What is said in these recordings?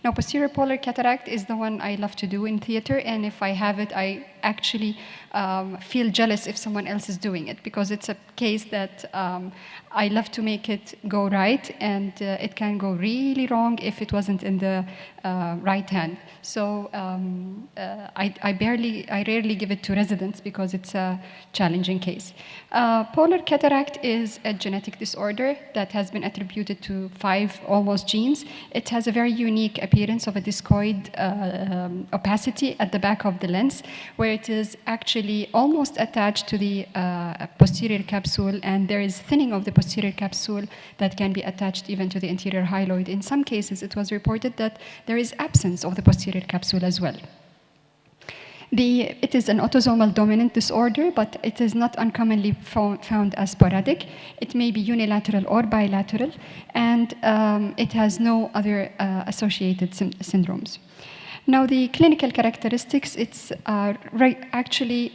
Now, posterior polar cataract is the one I love to do in theater, and if I have it, I actually feel jealous if someone else is doing it, because it's a case that I love to make it go right, and it can go really wrong if it wasn't in the right hand. So I rarely give it to residents because it's a challenging case. Polar cataract is a genetic disorder that has been attributed to 5 almost genes. It has a very unique appearance of a discoid opacity at the back of the lens, where it is actually almost attached to the posterior capsule, and there is thinning of the posterior capsule that can be attached even to the anterior hyaloid. In some cases, it was reported that there is absence of the posterior capsule as well. It is an autosomal dominant disorder, but it is not uncommonly found as sporadic. It may be unilateral or bilateral, and it has no other associated syndromes. Now, the clinical characteristics, it's actually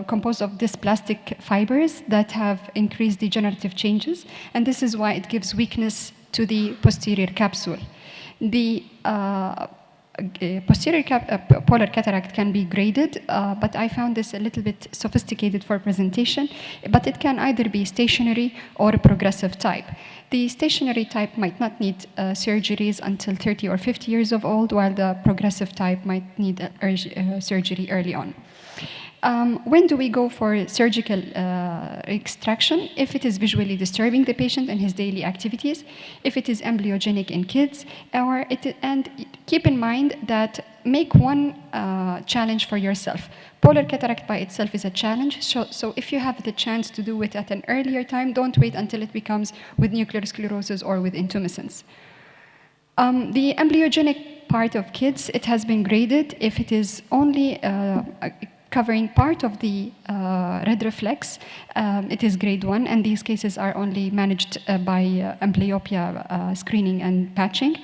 composed of dysplastic fibers that have increased degenerative changes, and this is why it gives weakness to the posterior capsule. The posterior polar cataract can be graded, but I found this a little bit sophisticated for presentation, but it can either be stationary or a progressive type. The stationary type might not need surgeries until 30 or 50 years of old, while the progressive type might need surgery early on. When do we go for surgical extraction? If it is visually disturbing the patient in his daily activities, if it is embryogenic in kids, and keep in mind that make one challenge for yourself. Polar cataract by itself is a challenge, so if you have the chance to do it at an earlier time, don't wait until it becomes with nuclear sclerosis or with intumescence. The embryogenic part of kids, it has been graded. If it is only covering part of the red reflex, it is grade 1, and these cases are only managed by amblyopia screening and patching.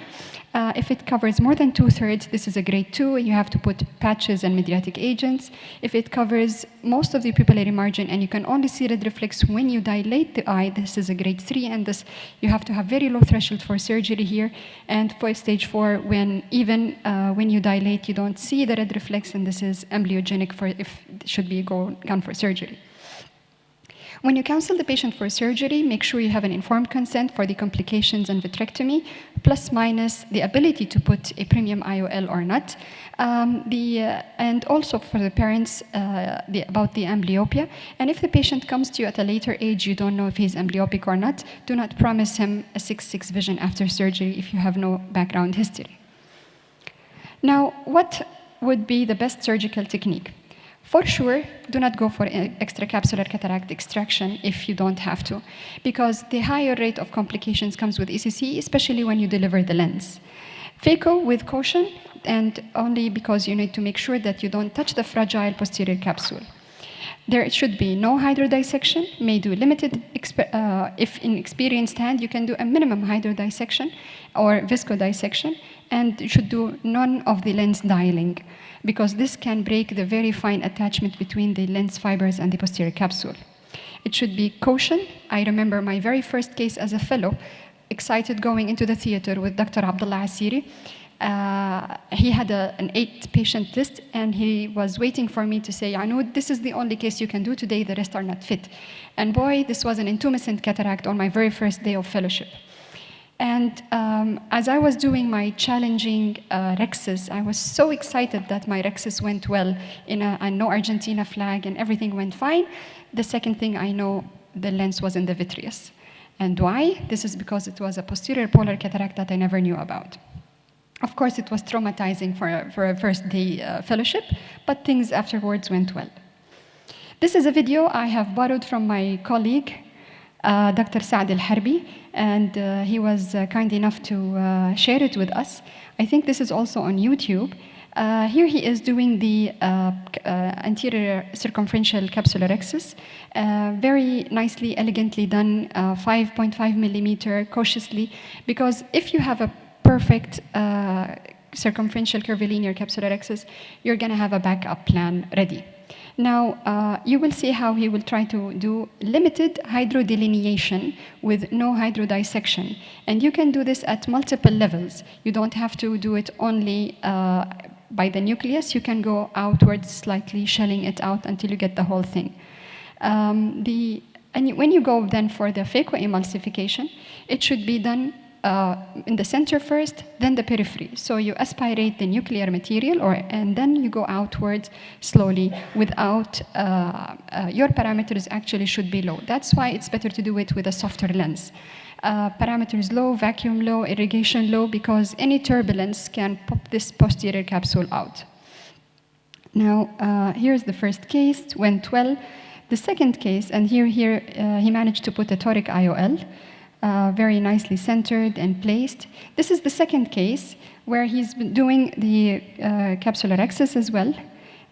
If it covers more than 2/3, this is a grade 2. You have to put patches and mediatic agents. If it covers most of the pupillary margin and you can only see red reflex when you dilate the eye, this is a grade 3, and this you have to have very low threshold for surgery here. And for stage 4, when even when you dilate, you don't see the red reflex, and this is embryogenic for if it should be gone for surgery. When you counsel the patient for surgery, make sure you have an informed consent for the complications and vitrectomy, plus minus the ability to put a premium IOL or not, and also for the parents about the amblyopia. And if the patient comes to you at a later age, you don't know if he's amblyopic or not, do not promise him a 6/6 vision after surgery if you have no background history. Now, what would be the best surgical technique? For sure, do not go for extracapsular cataract extraction if you don't have to, because the higher rate of complications comes with ECC, especially when you deliver the lens. Phaco with caution, and only because you need to make sure that you don't touch the fragile posterior capsule. There should be no hydrodissection, may do limited, if in experienced hand, you can do a minimum hydrodissection or viscodissection, and you should do none of the lens dialing, because this can break the very fine attachment between the lens fibers and the posterior capsule. It should be caution. I remember my very first case as a fellow, excited going into the theater with Dr. Abdullah Asiri. He had an 8-patient list, and he was waiting for me to say, I know this is the only case you can do today, the rest are not fit. And boy, this was an intumescent cataract on my very first day of fellowship. And as I was doing my challenging rexes, I was so excited that my rexes went well in a no Argentina flag and everything went fine. The second thing I know, the lens was in the vitreous. And why? This is because it was a posterior polar cataract that I never knew about. Of course, it was traumatizing for a first day fellowship, but things afterwards went well. This is a video I have borrowed from my colleague, Dr. Saad Al-Harbi, and he was kind enough to share it with us. I think this is also on YouTube. Here he is doing the anterior circumferential capsular rexus. Very nicely, elegantly done, 5.5 millimeter, cautiously, because if you have a perfect circumferential curvilinear capsular rexus, you're going to have a backup plan ready. Now, you will see how he will try to do limited hydrodelineation with no hydrodissection. And you can do this at multiple levels. You don't have to do it only by the nucleus. You can go outwards slightly, shelling it out until you get the whole thing. And when you go then for the phacoemulsification, it should be done in the center first, then the periphery. So you aspirate the nuclear material, and then you go outwards slowly without, your parameters actually should be low. That's why it's better to do it with a softer lens. Parameters low, vacuum low, irrigation low, because any turbulence can pop this posterior capsule out. Now, here's the first case, went well. The second case, and here he managed to put a toric IOL, very nicely centered and placed. This is the second case where he's been doing the capsular access as well.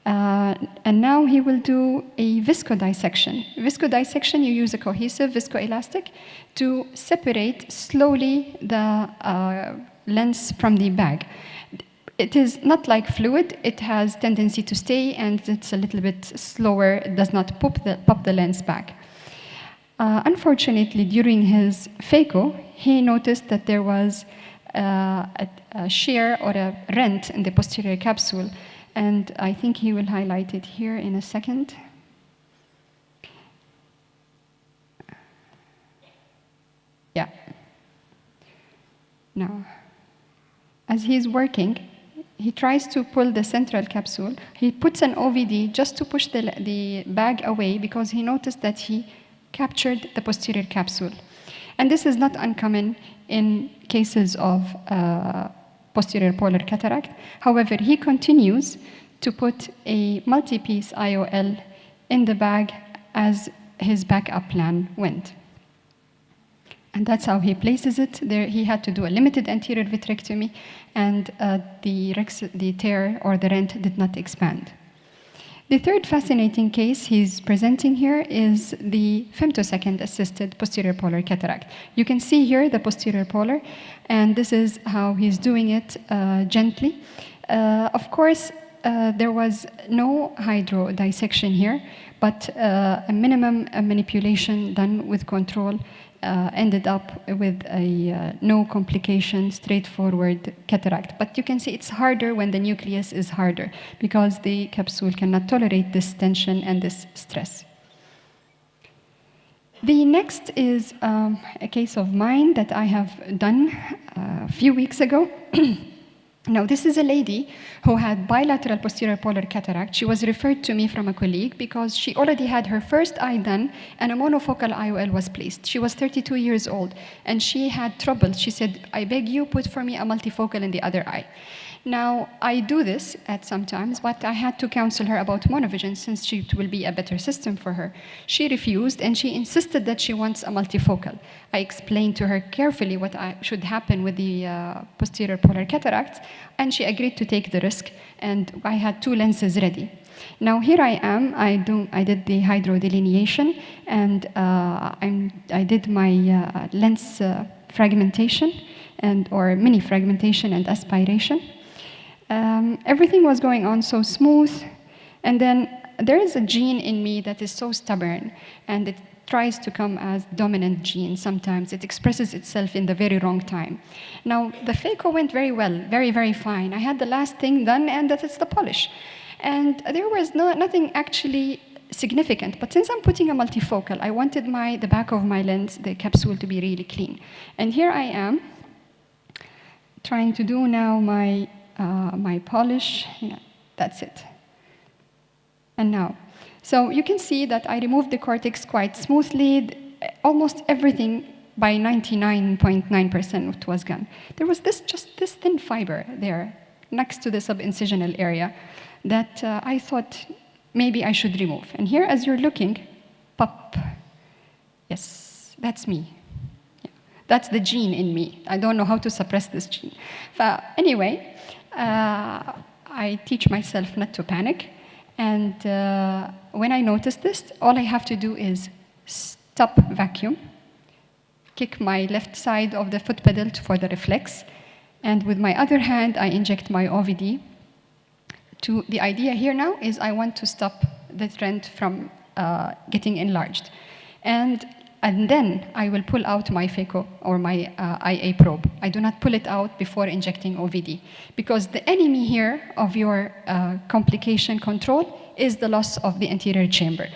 And now he will do a viscodissection. Viscodissection, you use a cohesive viscoelastic to separate slowly the lens from the bag. It is not like fluid. It has tendency to stay, and it's a little bit slower. It does not pop the lens back. Unfortunately, during his phaco, he noticed that there was a shear or a rent in the posterior capsule, and I think he will highlight it here in a second. Yeah. Now, as he's working, he tries to pull the central capsule. He puts an OVD just to push the bag away because he noticed that he captured the posterior capsule. And this is not uncommon in cases of posterior polar cataract. However, he continues to put a multi-piece IOL in the bag as his backup plan went. And that's how he places it. There, he had to do a limited anterior vitrectomy, and the tear or the rent did not expand. The third fascinating case he's presenting here is the femtosecond-assisted posterior polar cataract. You can see here the posterior polar, and this is how he's doing it gently. Of course, there was no hydrodissection here, but a minimum manipulation done with control ended up with a no complication, straightforward cataract. But you can see it's harder when the nucleus is harder because the capsule cannot tolerate this tension and this stress. The next is a case of mine that I have done a few weeks ago. Now, this is a lady who had bilateral posterior polar cataract. She was referred to me from a colleague because she already had her first eye done and a monofocal IOL was placed. She was 32 years old and she had trouble. She said, I beg you, put for me a multifocal in the other eye. Now, I do this at some times, but I had to counsel her about monovision since it will be a better system for her. She refused, and she insisted that she wants a multifocal. I explained to her carefully what should happen with the posterior polar cataracts, and she agreed to take the risk, and I had 2 lenses ready. Now, here I am. I did the hydrodelineation, and I did my lens fragmentation or mini fragmentation and aspiration. Everything was going on so smooth, and then there is a gene in me that is so stubborn, and it tries to come as dominant gene sometimes. It expresses itself in the very wrong time. Now, the phaco went very well, very, very fine. I had the last thing done, and that is the polish. And there was nothing actually significant, but since I'm putting a multifocal, I wanted the back of my lens, the capsule, to be really clean. And here I am, trying to do now my polish. Yeah, that's it. And now, so you can see that I removed the cortex quite smoothly. Almost everything by 99.9% it was gone. There was just this thin fiber there next to the subincisional area that I thought maybe I should remove. And here, as you're looking, pop. Yes, that's me. Yeah. That's the gene in me. I don't know how to suppress this gene. Anyway, I teach myself not to panic. And when I notice this, all I have to do is stop vacuum, kick my left side of the foot pedal for the reflex, and with my other hand, I inject my OVD. The idea here now is I want to stop the rent from getting enlarged. And then I will pull out my phaco or my IA probe. I do not pull it out before injecting OVD, because the enemy here of your complication control is the loss of the anterior chamber,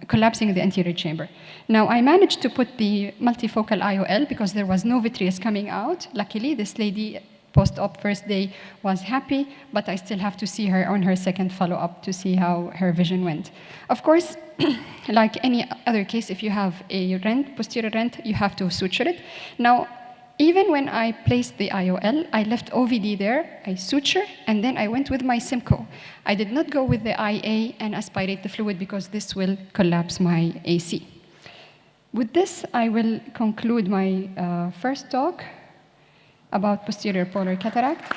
collapsing the anterior chamber. Now, I managed to put the multifocal IOL because there was no vitreous coming out. Luckily, this lady post-op first day was happy, but I still have to see her on her second follow-up to see how her vision went. Of course, like any other case, if you have a rent, posterior rent, you have to suture it. Now, even when I placed the IOL, I left OVD there, I suture, and then I went with my Simcoe. I did not go with the IA and aspirate the fluid because this will collapse my AC. With this, I will conclude my first talk about posterior polar cataract.